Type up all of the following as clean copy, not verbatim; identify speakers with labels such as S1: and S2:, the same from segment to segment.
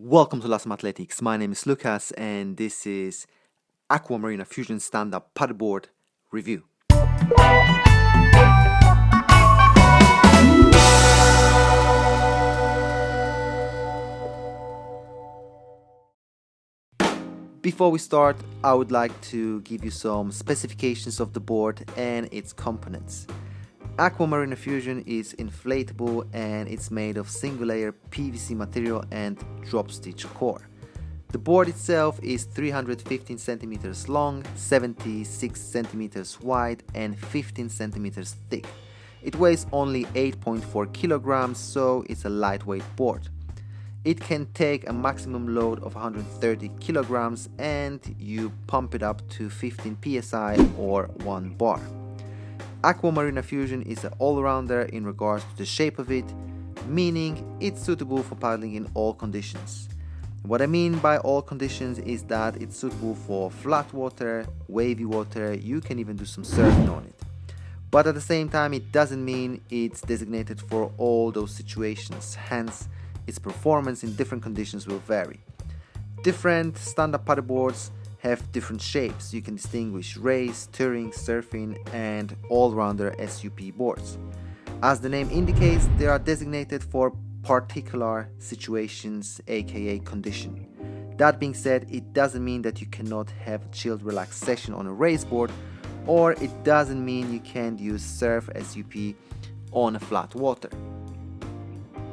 S1: Welcome to LASOM Athletics. My name is Lucas and this is Aqua Marina Fusion stand-up paddleboard review. Before we start, I would like to give you some specifications of the board and its components. Aqua Marina Fusion is inflatable and it's made of single-layer PVC material and drop-stitch core. The board itself is 315 centimeters long, 76 centimeters wide and 15 centimeters thick. It weighs only 8.4 kilograms, so it's a lightweight board. It can take a maximum load of 130 kilograms and you pump it up to 15 psi or 1 bar. Aqua Marina Fusion is an all-rounder in regards to the shape of it, meaning it's suitable for paddling in all conditions. What I mean by all conditions is that it's suitable for flat water, wavy water, you can even do some surfing on it. But at the same time, it doesn't mean it's designated for all those situations, hence its performance in different conditions will vary. Different stand-up paddleboards have different shapes. You can distinguish race, touring, surfing and all-rounder SUP boards. As the name indicates, they are designated for particular situations, aka condition. That being said, it doesn't mean that you cannot have a chilled relaxed session on a race board, or it doesn't mean you can't use surf SUP on a flat water.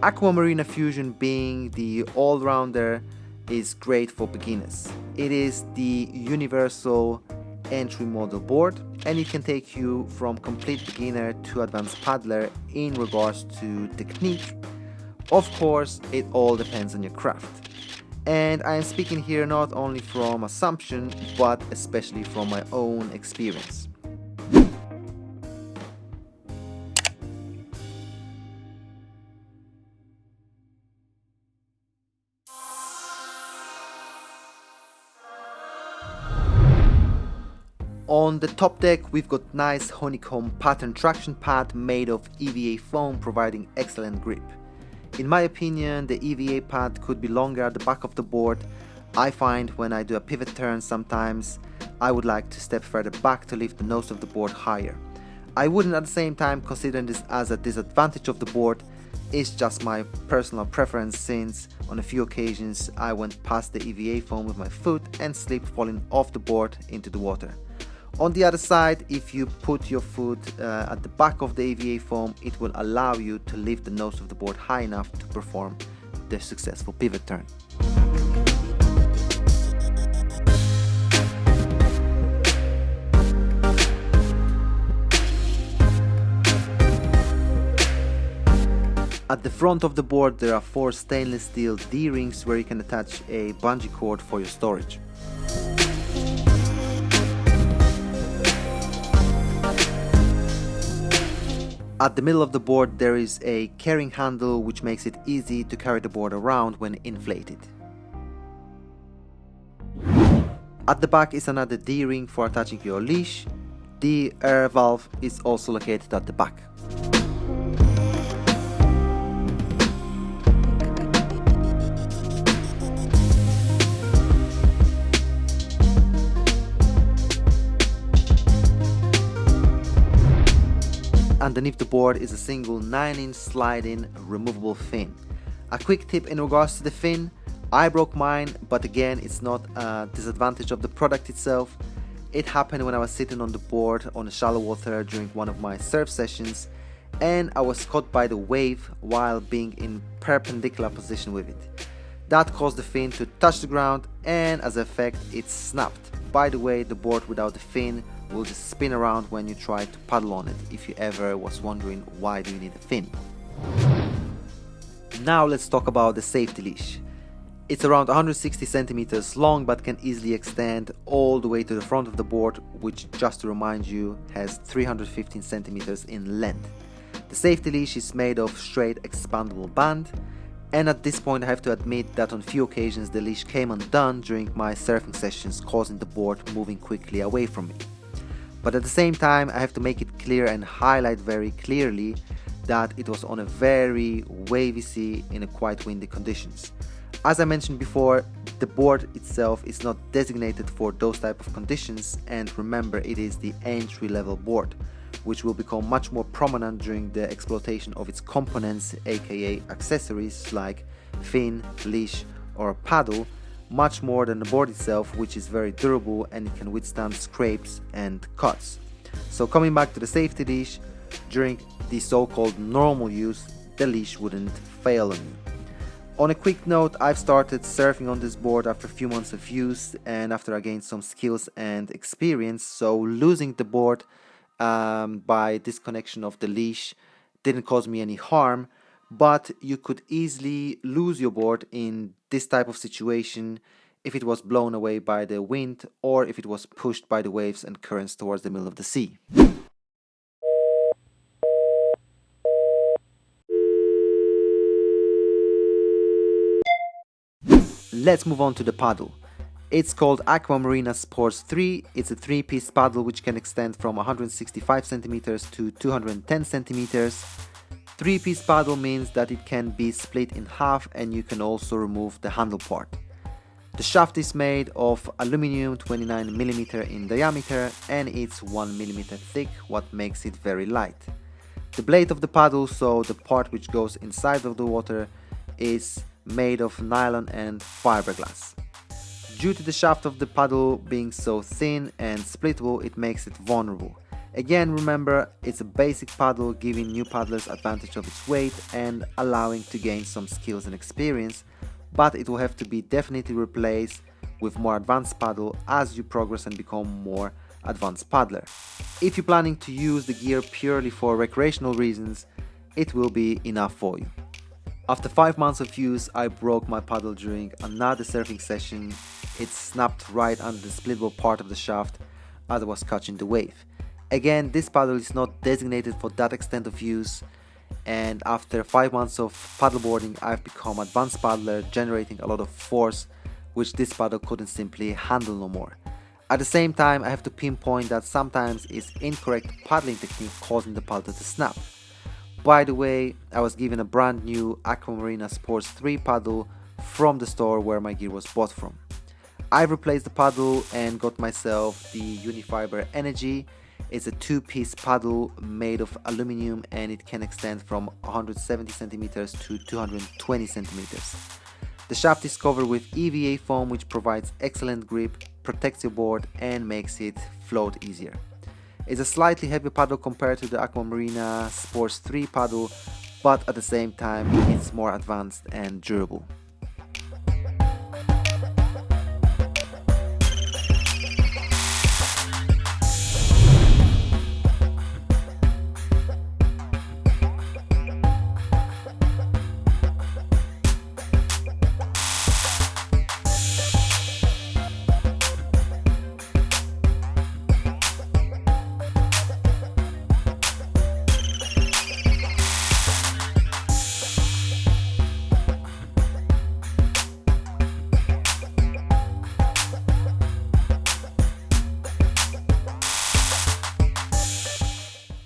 S1: Aqua Marina Fusion, being the all-rounder, is great for beginners. It is the universal entry model board and it can take you from complete beginner to advanced paddler in regards to technique. Of course, it all depends on your craft. And I am speaking here not only from assumption, but especially from my own experience. On the top deck, we've got nice honeycomb pattern traction pad made of EVA foam, providing excellent grip. In my opinion, the EVA pad could be longer at the back of the board. I find when I do a pivot turn sometimes I would like to step further back to lift the nose of the board higher. I wouldn't at the same time consider this as a disadvantage of the board. It's just my personal preference, since on a few occasions I went past the EVA foam with my foot and slipped, falling off the board into the water. On the other side, if you put your foot at the back of the EVA foam, it will allow you to lift the nose of the board high enough to perform the successful pivot turn. At the front of the board there are 4 stainless steel D-rings where you can attach a bungee cord for your storage. At the middle of the board there is a carrying handle which makes it easy to carry the board around when inflated. At the back is another D-ring for attaching your leash. The air valve is also located at the back. Underneath the board is a single 9-inch slide-in removable fin. A quick tip in regards to the fin: I broke mine, but again it's not a disadvantage of the product itself. It happened when I was sitting on the board on the shallow water during one of my surf sessions and I was caught by the wave while being in perpendicular position with it. That caused the fin to touch the ground and as an effect it snapped. By the way, the board without the fin will just spin around when you try to paddle on it, if you ever was wondering why do you need a fin. Now let's talk about the safety leash. It's around 160 centimeters long but can easily extend all the way to the front of the board, which, just to remind you, has 315 centimeters in length. The safety leash is made of straight expandable band, and at this point I have to admit that on few occasions the leash came undone during my surfing sessions, causing the board moving quickly away from me. But at the same time I have to make it clear and highlight very clearly that it was on a very wavy sea in a quite windy conditions. As I mentioned before, the board itself is not designated for those type of conditions, and remember, it is the entry level board, which will become much more prominent during the exploitation of its components, aka accessories like fin, leash or a paddle, much more than the board itself, which is very durable and it can withstand scrapes and cuts. So coming back to the safety leash, during the so-called normal use, the leash wouldn't fail on you. On a quick note, I've started surfing on this board after a few months of use and after I gained some skills and experience, so losing the board by disconnection of the leash didn't cause me any harm, but you could easily lose your board in this type of situation if it was blown away by the wind or if it was pushed by the waves and currents towards the middle of the sea. Let's move on to the paddle. It's called Aqua Marina Sports 3. It's a 3-piece paddle which can extend from 165 centimeters to 210 centimeters. 3-piece paddle means that it can be split in half and you can also remove the handle part. The shaft is made of aluminum 29mm in diameter and it's 1mm thick, what makes it very light. The blade of the paddle, so the part which goes inside of the water, is made of nylon and fiberglass. Due to the shaft of the paddle being so thin and splittable, it makes it vulnerable. Again, remember, it's a basic paddle, giving new paddlers advantage of its weight and allowing to gain some skills and experience, but it will have to be definitely replaced with more advanced paddle as you progress and become more advanced paddler. If you're planning to use the gear purely for recreational reasons, it will be enough for you. After 5 months of use, I broke my paddle during another surfing session. It snapped right under the splittable part of the shaft as I was catching the wave. Again, this paddle is not designated for that extent of use, and after 5 months of paddleboarding, I've become advanced paddler, generating a lot of force which this paddle couldn't simply handle no more. At the same time, I have to pinpoint that sometimes it's incorrect paddling technique causing the paddle to snap. By the way, I was given a brand new Aqua Marina Sports 3 paddle from the store where my gear was bought from. I've replaced the paddle and got myself the Unifiber Energy. It's a 2-piece paddle made of aluminum and it can extend from 170 centimeters to 220 centimeters. The shaft is covered with EVA foam which provides excellent grip, protects your board and makes it float easier. It's a slightly heavier paddle compared to the Aqua Marina Sports 3 paddle, but at the same time it's more advanced and durable.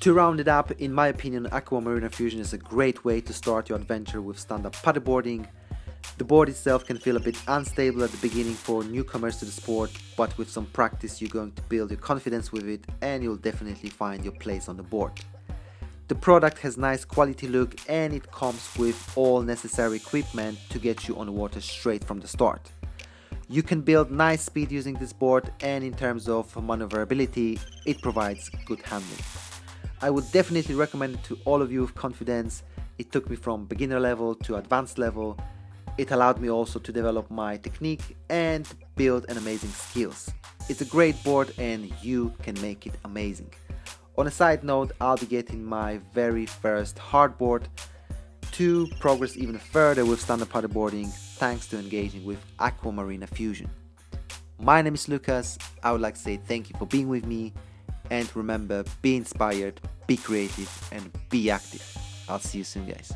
S1: To round it up, in my opinion, Aqua Marina Fusion is a great way to start your adventure with stand-up paddleboarding. The board itself can feel a bit unstable at the beginning for newcomers to the sport, but with some practice you're going to build your confidence with it and you'll definitely find your place on the board. The product has nice quality look and it comes with all necessary equipment to get you on the water straight from the start. You can build nice speed using this board, and in terms of maneuverability, it provides good handling. I would definitely recommend it to all of you with confidence. It took me from beginner level to advanced level. It allowed me also to develop my technique and build an amazing skills. It's a great board and you can make it amazing. On a side note, I'll be getting my very first hardboard to progress even further with stand-up paddleboarding thanks to engaging with Aqua Marina Fusion. My name is Lucas. I would like to say thank you for being with me. And remember, be inspired, be creative, and be active. I'll see you soon, guys.